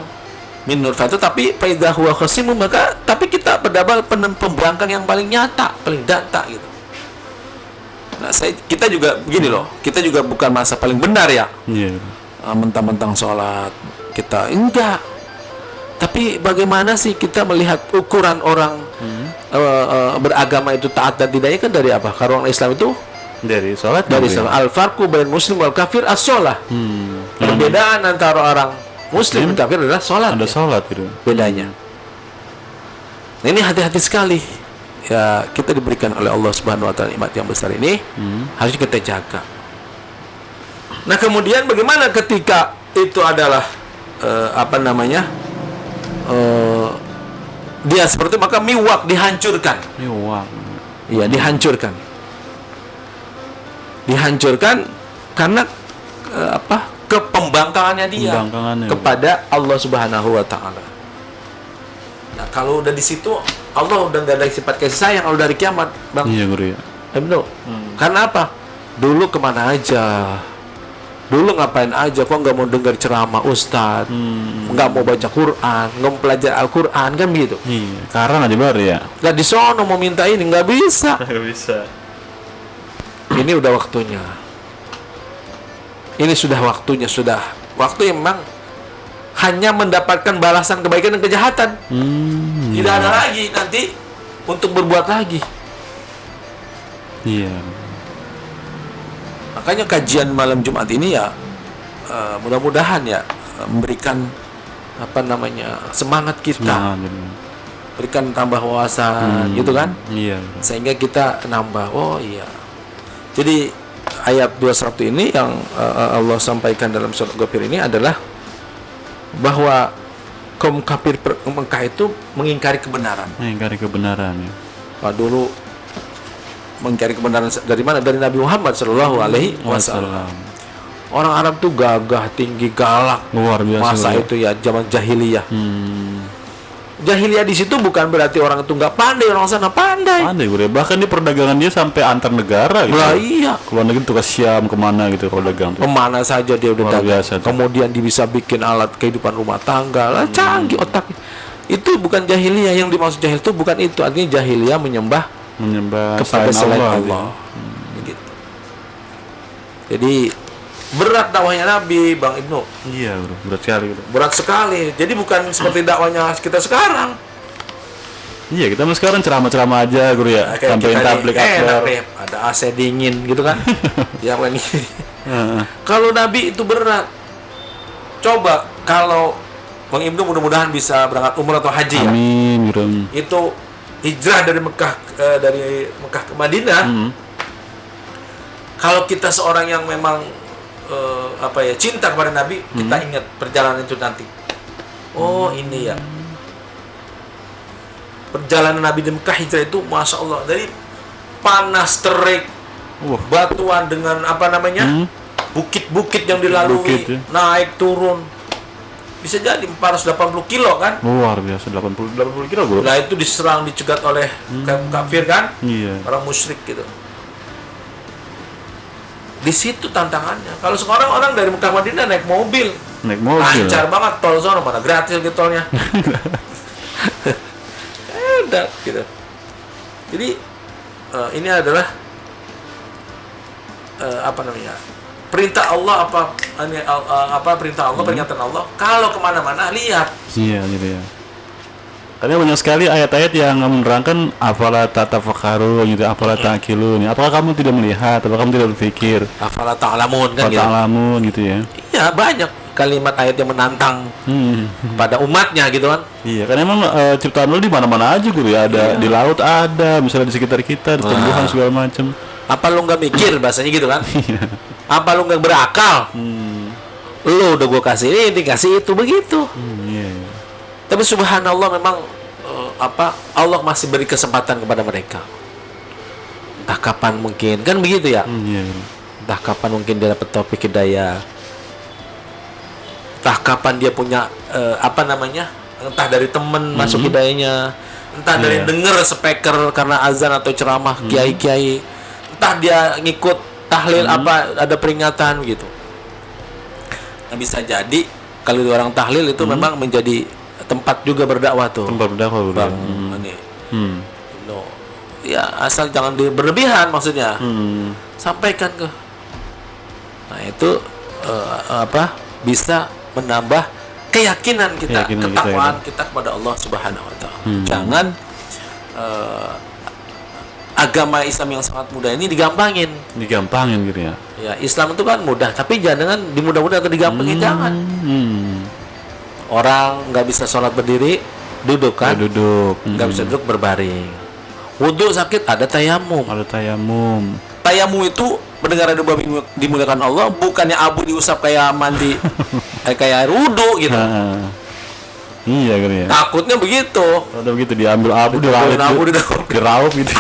min nutfah itu, tapi faidha huwa khasimun, maka tapi kita berdapat pembangkang yang paling nyata, paling data gitu. Nah, kita juga begini loh, kita juga bukan masa paling benar ya. Iya. Mentang-mentang sholat kita enggak. Tapi bagaimana sih kita melihat ukuran orang beragama itu taat dan tidaknya kan dari apa? Karena orang Islam itu dari sholat. Dari sholat. Al-farqu bain muslim wal kafir as-sholah. Perbedaan antara orang muslim dan kafir adalah sholat. Ada sholat gitu. Bedanya. Nah, ini hati-hati sekali. Ya, kita diberikan oleh Allah Subhanahu wa taala nikmat yang besar ini, harus kita jaga. Nah, kemudian bagaimana ketika itu adalah dia seperti itu, maka miwak dihancurkan. Miwak. Iya, dihancurkan. Dihancurkan karena kepembangkangannya dia kepada Allah Subhanahu wa taala. Nah, kalau udah di situ Allah udah nggak ada sifat kasih sayang kalau dari kiamat, Bang. Iya guru ya. Ibnu. Karena apa? Dulu kemana aja? Dulu ngapain aja? Kok nggak mau dengar ceramah Ustadz? Nggak mau baca Quran, nggak mau belajar Al-Quran, kan begitu? Iya, karena aja baru ya. Nggak di sono mau minta ini, nggak bisa. Nggak bisa. Ini udah waktunya. Ini sudah waktunya, sudah waktu yang memang hanya mendapatkan balasan kebaikan dan kejahatan. Tidak ada lagi nanti untuk berbuat lagi. Iya. Makanya kajian malam Jumat ini ya mudah-mudahan ya memberikan apa namanya semangat kita, Semangat, gitu. berikan tambah wawasan gitu kan, Iya. sehingga kita nambah. Oh iya. Jadi ayat 21 ini yang Allah sampaikan dalam surat Ghafir ini adalah bahwa kaum kafir Mekah itu mengingkari kebenaran. Mengingkari kebenaran ya. Nah, dulu mengingkari kebenaran dari mana? Dari Nabi Muhammad Shallallahu Alaihi Wasallam. Orang Arab tuh gagah, tinggi, galak. Luar biasa. Masa Guru. itu ya zaman jahiliyah. Jahiliyah di situ bukan berarti orang itu nggak pandai, orang sana pandai. Pandai guru ya. Bahkan di perdagangan dia sampai antar negara gitu. Lah iya. Keluar negeri tuh ke Syam kemana gitu kalau dagang tuh. Kemana saja dia udah Luar dagang. biasa tuh. Kemudian dia bisa bikin alat kehidupan rumah tangga. Lah canggih otaknya. Itu bukan jahiliyah, yang dimaksud jahil itu bukan itu. Artinya jahiliyah menyembah kepada selain Allah. Begitu. Jadi berat dakwahnya Nabi, Bang Ibnu. Iya bro, berat sekali bro. Berat sekali. Jadi bukan seperti dakwahnya kita sekarang. Iya, kita sekarang ceramah-ceramah aja guru ya. Kayak Sampaiin kita tablik enak akbar. deh, ada AC dingin gitu kan. Ya kan ini. Heeh. Kalau Nabi itu berat. Coba kalau Bang Ibnu mudah-mudahan bisa berangkat umrah atau haji ya. Amin guru. Itu hijrah dari Mekah ke Madinah. Kalau kita seorang yang memang cinta kepada Nabi, kita ingat perjalanan itu nanti. Oh ini ya, perjalanan Nabi di Mekah hijrah itu, masya Allah, dari panas terik, batuan dengan apa namanya, bukit-bukit yang dilalui, Bukit, ya. naik turun, bisa jadi 480 kilo kan. Luar biasa, 80 kilo bro. Nah itu diserang, dicegat oleh kafir kan, Iya. orang musyrik gitu. Di situ tantangannya. Kalau sekarang orang dari Mekah Madinah naik mobil, Naik mobil. lancar banget, tol sono mana gratis gitu tolnya. Udah gitu. Jadi ini adalah apa namanya? Perintah Allah apa perintah Allah, peringatan Allah. Kalau kemana-mana lihat. Iya gitu ya. Karena banyak sekali ayat-ayat yang menerangkan afala tatafakkarun gitu, afala ta'qilun. Apakah kamu tidak melihat, apakah kamu tidak berpikir? Afala ta'lamun kan Afala gitu. ta'lamun gitu ya. Iya, banyak kalimat ayat yang menantang pada umatnya gitu kan. Iya, karena emang ciptaan Allah di mana-mana aja guru ya. Ada di laut, ada misalnya di sekitar kita, di tumbuhan segala macam. Apa lu nggak mikir bahasanya gitu kan? Apa lu nggak berakal? Lu udah gua kasih ini, kasih itu, begitu. Iya. Tapi subhanallah memang Allah masih beri kesempatan kepada mereka. Entah kapan mungkin, kan begitu ya? Iya. Entah kapan mungkin dia dapat topik hidayah. Entah kapan dia punya entah dari temen masuk hidayahnya, entah dari denger speaker karena azan atau ceramah kiai-kiai, entah dia ngikut tahlil ada peringatan gitu. Nah, bisa jadi kalau orang tahlil itu memang menjadi tempat juga berdakwah tuh. Tempat berdakwah guru. Bang, ini. No. Ya asal jangan berlebihan maksudnya. Sampaikan ke. Nah itu bisa menambah keyakinan kita, ketakwaan kita kepada Allah Subhanahu Wa Taala. Jangan agama Islam yang sangat mudah ini digampangin. Digampangin gitu ya. Ya Islam itu kan mudah, tapi jangan dimudah-mudah atau digampangin, jangan. Orang nggak bisa sholat berdiri, duduk kan? Duduk. Nggak bisa duduk, berbaring. Wudhu sakit, ada tayamum. Ada tayamum. Tayamum itu pendengaran dimuliakan Allah, bukannya abu diusap kayak mandi, kayak air wudhu gitu. Iya guru ya. Takutnya begitu. Ada begitu diambil abu, diraup gitu.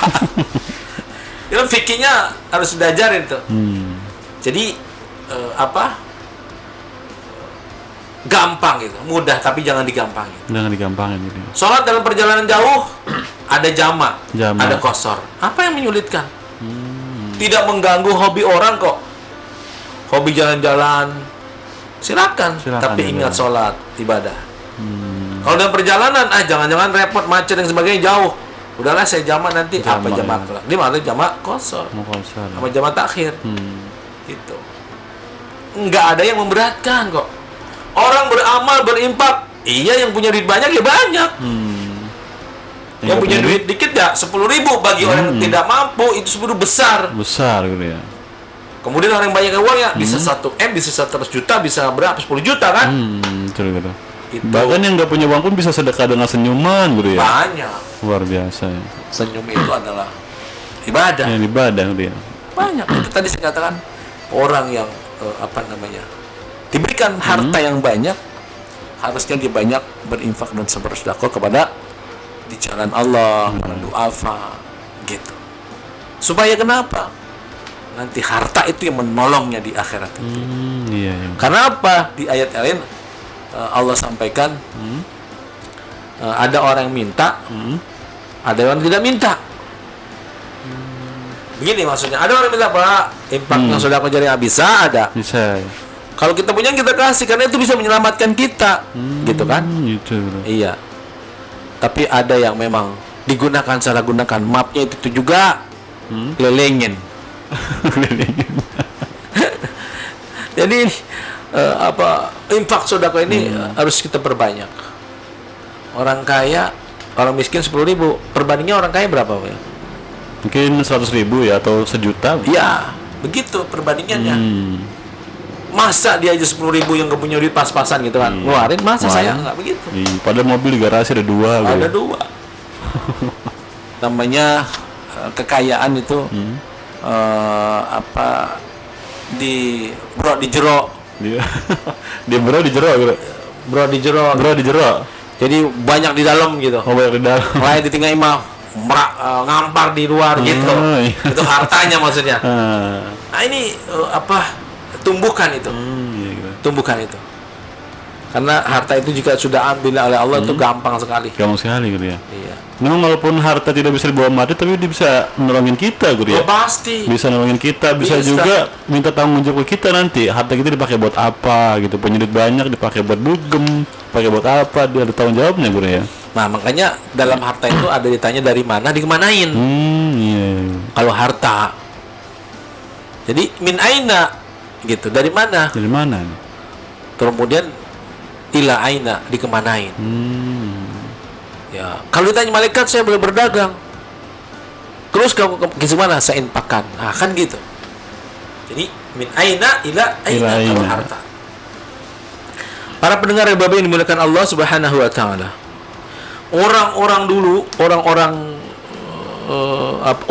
Itu fikihnya harus diajarin tuh. Jadi gampang gitu, mudah tapi jangan digampangin. Jangan digampangin gitu. Sholat dalam perjalanan jauh ada jama, ada qasar. Apa yang menyulitkan? Tidak mengganggu hobi orang kok. Hobi jalan-jalan, silakan. Tapi ingat sholat, ibadah. Kalau dalam perjalanan, jangan-jangan repot, macet dan sebagainya, jauh. Udahlah saya jamak nanti. Apa jamak? Dia malah jamak qasar. Sama jamak takhir. Gitu. Enggak ada yang memberatkan kok. Orang beramal, berimpak, iya yang punya duit banyak ya banyak. Yang punya duit dikit ya 10.000. Bagi orang yang tidak mampu itu 10 besar gitu ya. Kemudian orang yang banyak uang ya bisa 1 M, bisa 100 juta, bisa berapa 10 juta kan. Betul. Bahkan yang nggak punya uang pun bisa sedekah dengan senyuman gitu ya. Banyak. Luar biasa ya. Senyum itu adalah ibadah. Yang ibadah gitu ya. Banyak. Itu tadi saya katakan orang yang diberikan harta yang banyak, harusnya dia banyak berinfak dan bersedekah kepada di jalan Allah, berduafa gitu. Supaya kenapa? Nanti harta itu yang menolongnya di akhirat itu. Iya. Karena apa? Di ayat lain Allah sampaikan ada orang yang minta, ada orang yang tidak minta. Begini maksudnya, ada orang yang minta Pak, infaknya sedekah jariah bisa ada. Bisa. Kalau kita punya kita kasih karena itu bisa menyelamatkan kita, gitu kan? Gitu. Iya. Tapi ada yang memang digunakan salah gunakan, mapnya itu juga lelengin. Jadi infak sedekah ini harus kita perbanyak. Orang kaya, orang miskin 10.000, perbandingannya orang kaya berapa ya? Mungkin 100.000 ya atau 1 juta. Ya, begitu perbandingannya. Masa dia aja 10.000 yang gak punya duit pas-pasan gitu kan? Ngeluarin, masa saya nggak begitu? Padahal mobil di garasi ada 2. Ada 2. Namanya kekayaan itu di jero. Dia bro di jero. Jadi banyak di dalam gitu. Banyak di dalam. Lain ditinggal imam ngampar di luar gitu. Iya. Itu hartanya maksudnya. Nah ini tumbuhkan itu. Tumbuhkan itu. Karena harta itu jika sudah ambil oleh Allah itu gampang sekali. Gampang sekali gitu ya. Iya. Memang walaupun harta tidak bisa dibawa mati, tapi dia bisa nolongin kita gitu ya. Oh, pasti. Bisa nolongin kita, bisa juga minta tanggung jawab ke kita nanti. Harta kita dipakai buat apa gitu. Punya duit banyak dipakai buat dugem, pakai buat apa, dia ada tanggung jawabnya gitu ya. Nah, makanya dalam harta itu ada ditanya dari mana, dikemanain. Iya. Kalau harta. Jadi min aina gitu, dari mana? Dari mana nih? Kemudian ila aina, dikemanain. Ya, kalau ditanya malaikat saya boleh berdagang. Terus kamu ke mana? Saya infakkan. Nah, kan gitu. Jadi min aina ila aina kalau harta. Para pendengar yang bapak yang dimuliakan Allah Subhanahu wa taala. Orang-orang dulu, orang-orang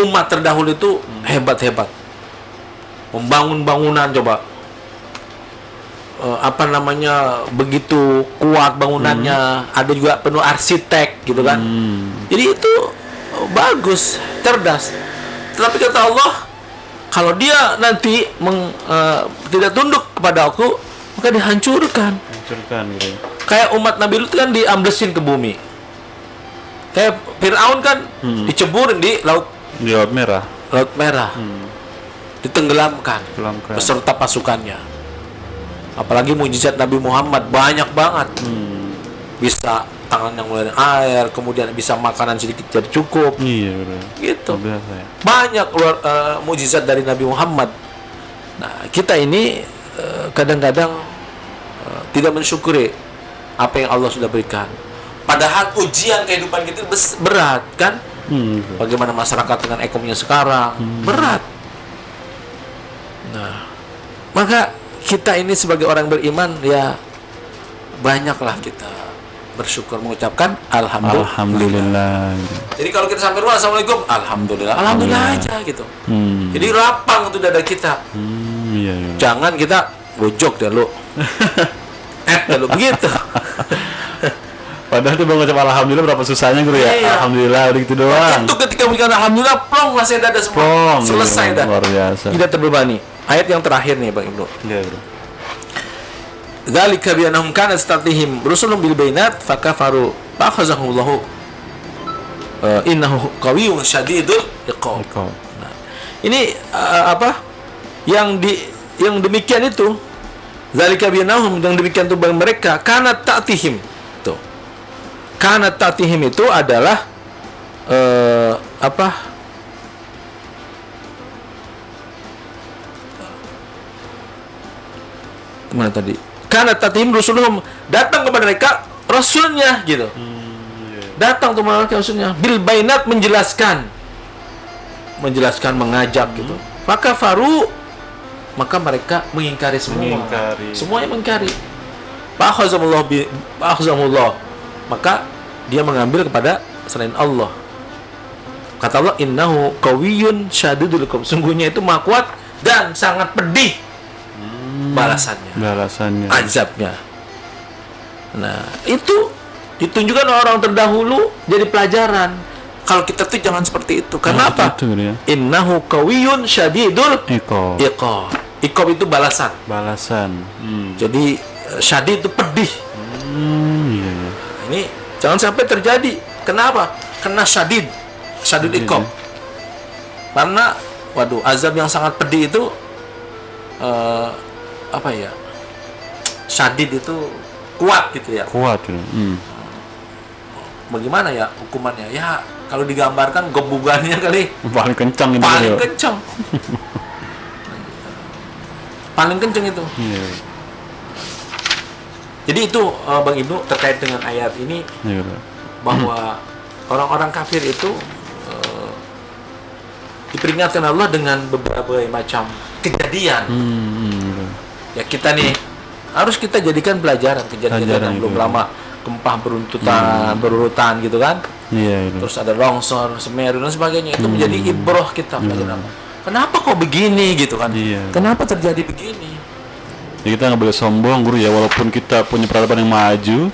umat terdahulu itu hebat-hebat. Membangun bangunan coba. Begitu kuat bangunannya, ada juga penuh arsitek gitu kan. Jadi itu bagus, cerdas. Tetapi kata Allah, kalau dia nanti tidak tunduk kepada aku, maka dihancurkan. Gitu. Kayak umat Nabi Lut kan diamblesin ke bumi. Kayak Fir'aun kan diceburin di Laut Merah. Ditenggelamkan beserta pasukannya. Apalagi mujizat Nabi Muhammad banyak banget. Bisa tangan yang mengalir air, kemudian bisa makanan sedikit jadi cukup. Iya, betul. Gitu. Biasa, ya. Banyak mujizat dari Nabi Muhammad. Nah, kita ini kadang-kadang tidak mensyukuri apa yang Allah sudah berikan. Padahal ujian kehidupan kita berat kan? Bagaimana masyarakat dengan ekonominya sekarang berat. Nah, maka kita ini sebagai orang beriman ya banyaklah kita bersyukur, mengucapkan alhamdulillah. Jadi kalau kita sampai rumah assalamualaikum, alhamdulillah aja gitu. Jadi lapang untuk dada kita. Iya. Jangan kita bojok deh lu. Dulu begitu. Padahal itu mengucap alhamdulillah berapa susahnya gitu ya. Iya. Alhamdulillah udah gitu doang. Itu ketika mengucapkan alhamdulillah, plong langsung dada semua. Selesai dah. Luar biasa. Tidak terbebani. Ayat yang terakhir nih Bang Ibnu. Iya, Bro. Dzalika bi annahum kanat statihim rusulun bil bainat fakafaru fa'akhazahumullahu innahu qawiyyun syadidul iqab. Nah, ini yang demikian itu zalika binahum, yang demikian itu bagi mereka kanat ta'tihim. Tuh. Kanat ta'tihim itu adalah mana tadi? Kanat ta'tihim rusuluhum, datang kepada mereka rasulnya gitu. Datang kepada mereka rasulnya bil bainat, menjelaskan, mengajak gitu. Maka mereka mengingkari semua. Semuanya mengingkari. Fa'akhazahumullah. Maka dia mengambil kepada selain Allah. Kata Allah, innahu qawiyyun syadidul iqab. Sungguhnya itu maha kuat dan sangat pedih balasannya. Azabnya. Nah, itu ditunjukkan orang terdahulu jadi pelajaran. Kalau kita tuh jangan seperti itu. Karena apa? Ya. Innahu qawiyyun syadidul Iqab. Iqab itu balasan. Jadi syadid itu pedih. Iya. Ini jangan sampai terjadi. Kenapa? Kena syadid iqab. Karena azab yang sangat pedih itu syadid itu kuat gitu ya. Bagaimana ya hukumannya? Ya kalau digambarkan gebugannya kali paling kencang itu. Paling kencang itu. Iya. Jadi itu Bang Ibnu terkait dengan ayat ini, bahwa orang-orang kafir itu diperingatkan Allah dengan beberapa macam kejadian. Ya kita nih harus kita jadikan pelajaran kejadian yang belum lama, gempa berurutan gitu kan. Iya. Terus ada longsor, Semeru dan sebagainya, itu menjadi ibroh kita pelajaran. Kenapa kok begini gitu kan? Iya. Kenapa terjadi begini? Ya, kita nggak boleh sombong guru ya, walaupun kita punya peradaban yang maju,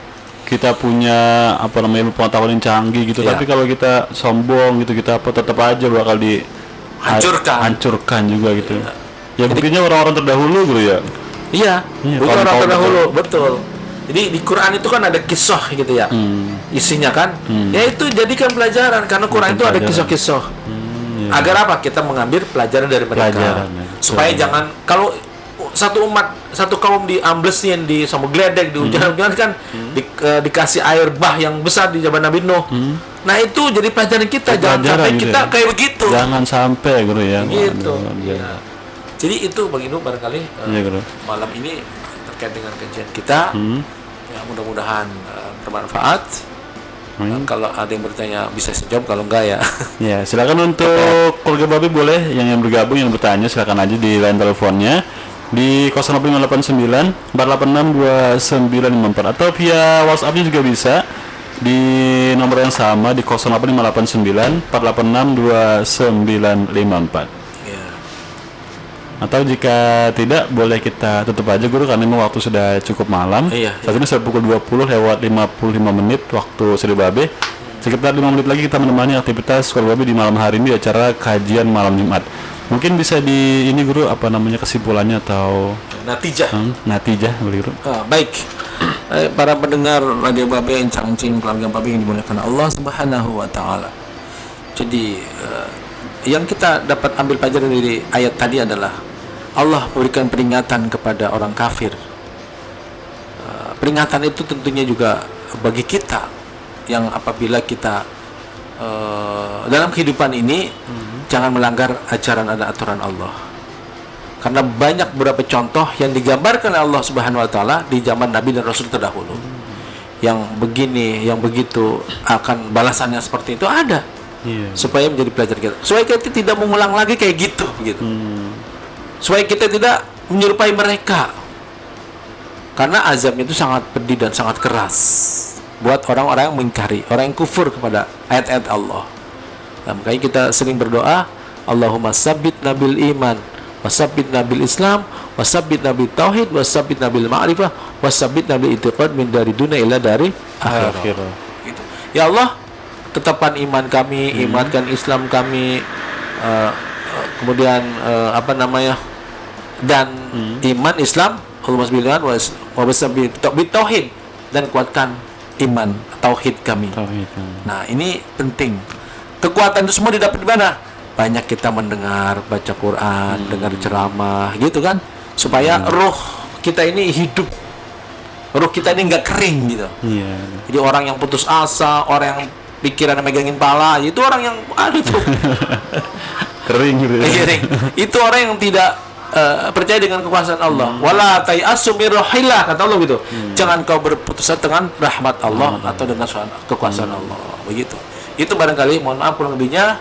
kita punya pengetahuan yang canggih gitu, tapi kalau kita sombong gitu, kita tetap aja bakal hancurkan juga gitu. Ya buktinya orang-orang terdahulu guru ya. Iya, bukan orang terdahulu, betul. Jadi di Quran itu kan ada kisah gitu ya, isinya kan, ya itu jadikan pelajaran, karena Quran itu ada kisah-kisah. Agar apa? Kita mengambil pelajaran dari mereka, supaya jangan, kalau satu kaum diamblesin, sama geledek, dihujan-hujan kan, dikasih air bah yang besar di zaman Nabi Nuh. Nah itu jadi pelajaran kita, jangan sampai gitu kita kayak begitu. Jangan sampai guru ya. Gitu. Ya. Jadi itu Bang Ibnu barangkali malam ini terkait dengan kajian kita, ya mudah-mudahan bermanfaat. Kalau ada yang bertanya bisa saya jawab, kalau enggak ya. Ya silakan untuk keluarga Babi, boleh yang bergabung, yang bertanya silakan aja di line teleponnya di 0589 486 2954 atau via WhatsApp-nya juga bisa di nomor yang sama di 0859 486 2954. Atau jika tidak, boleh kita tutup aja guru, karena memang waktu sudah cukup malam. Saat ini sudah pukul 20 lewat 55 menit waktu Sri Babe. Sekitar 5 menit lagi kita menemani aktivitas keluarga Babe di malam hari ini di acara kajian malam Jumat. Mungkin bisa di ini guru, kesimpulannya atau natijah guru. Baik. Para pendengar Radio Babe, encang-encing keluarga Babe yang dimuliakan Allah Subhanahu wa taala. Jadi yang kita dapat ambil pelajaran dari ayat tadi adalah Allah memberikan peringatan kepada orang kafir. Peringatan itu tentunya juga bagi kita, yang apabila kita dalam kehidupan ini jangan melanggar ajaran dan aturan Allah. Karena banyak beberapa contoh yang digambarkan oleh Allah Subhanahu wa taala di zaman Nabi dan Rasul terdahulu. Yang begini, yang begitu, akan balasannya seperti itu ada. Supaya menjadi pelajaran kita, supaya kita tidak mengulang lagi kayak gitu. Supaya kita tidak menyerupai mereka, karena azabnya itu sangat pedih dan sangat keras buat orang-orang yang mengingkari, orang yang kufur kepada ayat-ayat Allah. Nah, makanya kita sering berdoa, Allahumma sabbit nabil iman, wasabbit nabil Islam, wasabbit nabil tauhid, wasabbit nabil ma'rifah, wasabbit nabil itiqad min dari dunia ila dari akhirah. Ya Allah, tetapkan iman kami, imankan Islam kami, kemudian dan iman Islam, Allahumma sabbilan wa tauhid, dan kuatkan iman, tauhid kami. Tauhid. Nah, ini penting. Kekuatan itu semua didapat di mana? Banyak kita mendengar, baca Quran, dengar ceramah, gitu kan? Supaya roh kita ini hidup. Roh kita ini nggak kering gitu. Iya. Jadi orang yang putus asa, orang yang pikiran megangin pala, itu orang yang tuh Kering gitu. kering. Itu orang yang tidak percaya dengan kekuasaan Allah. Wala tayasu min rahillah, kata Allah gitu. Jangan kau berputus asa dengan rahmat Allah atau dengan kekuasaan Allah. Begitu. Itu barangkali, mohon maaf kurang lebihnya.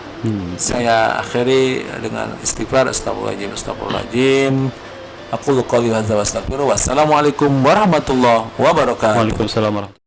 Saya akhiri dengan istighfar, astagfirullahaladzim. Aku qouli hadza wa astaghfiru. Wassalamualaikum warahmatullahi wabarakatuh. Waalaikumsalam warahmatullahi